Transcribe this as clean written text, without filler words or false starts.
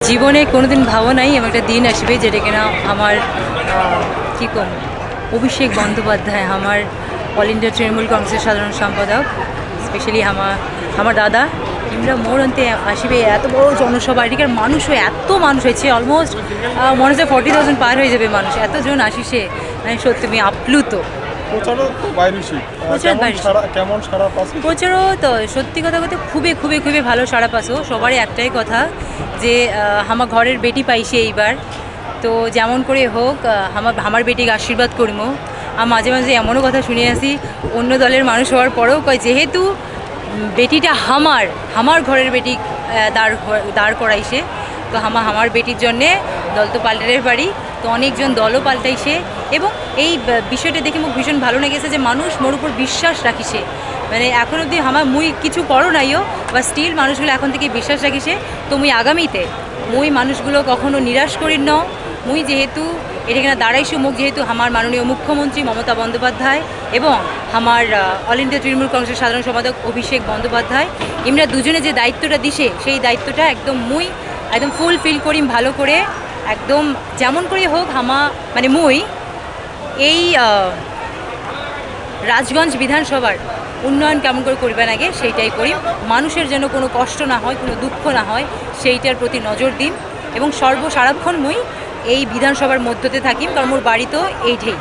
জীবনে কোনোদিন ভাবো নাই এমন একটা দিন আসবে যেটা কিনা আমার কী কম অভিষেক বন্দ্যোপাধ্যায় আমার অল ইন্ডিয়া তৃণমূল কংগ্রেসের সাধারণ সম্পাদক স্পেশালি আমার দাদা ইমরা মোড় অন্তে আসবে এত বড় জনসভা এদিকের মানুষও এত মানুষ হয়েছে অলমোস্ট মনে হচ্ছে 40,000 পার হয়ে যাবে মানুষ এতজন আসিছে মানে সত্যি আমি আপ্লুত। প্রচারও তো সত্যি কথা বলতে খুবই খুবই খুবই ভালো সাড়া পাসো সবারই একটাই কথা যে আমার ঘরের বেটি পাইছে এইবার তো যেমন করে হোক আমার বেটিকে আশীর্বাদ করবো। আর মাঝে মাঝে এমনও কথা শুনে আসি অন্য দলের মানুষ হওয়ার পরেও কয় যেহেতু বেটিটা আমার ঘরের বেটি দাঁড় করাইছে তো আমার বেটির জন্যে দল তো পাল্টারের বাড়ি তো অনেকজন দলও পাল্টাইছে এবং এই বিষয়টা দেখে মোক ভীষণ ভালো লেগেছে যে মানুষ মোর উপর বিশ্বাস রাখিছে মানে এখন অবধি মুই কিছু করো নাইও বা স্টিল মানুষগুলো এখন থেকে বিশ্বাস রাখিছে তো মুই আগামীতে মুই মানুষগুলো কখনো নিরাশ করি ন মুই যেহেতু এটা কিনা দাঁড়াইছো মুখ যেহেতু আমার মাননীয় মুখ্যমন্ত্রী মমতা বন্দ্যোপাধ্যায় এবং আমার অল ইন্ডিয়া তৃণমূল কংগ্রেসের সাধারণ সম্পাদক অভিষেক বন্দ্যোপাধ্যায় এমরা দুজনে যে দায়িত্বটা দিছে সেই দায়িত্বটা একদম ফুলফিল করি ভালো করে একদম যেমন করে হোক মুই এই রাজগঞ্জ বিধানসভার উন্নয়ন কেমন করে করবেন আগে সেইটাই করি মানুষের যেন কোনো কষ্ট না হয় কোনো দুঃখ না হয় সেইটার প্রতি নজর দিন এবং সারাক্ষণ মুই এই বিধানসভার মধ্যতে থাকি কারণ মোর বাড়ি তো এইটাই।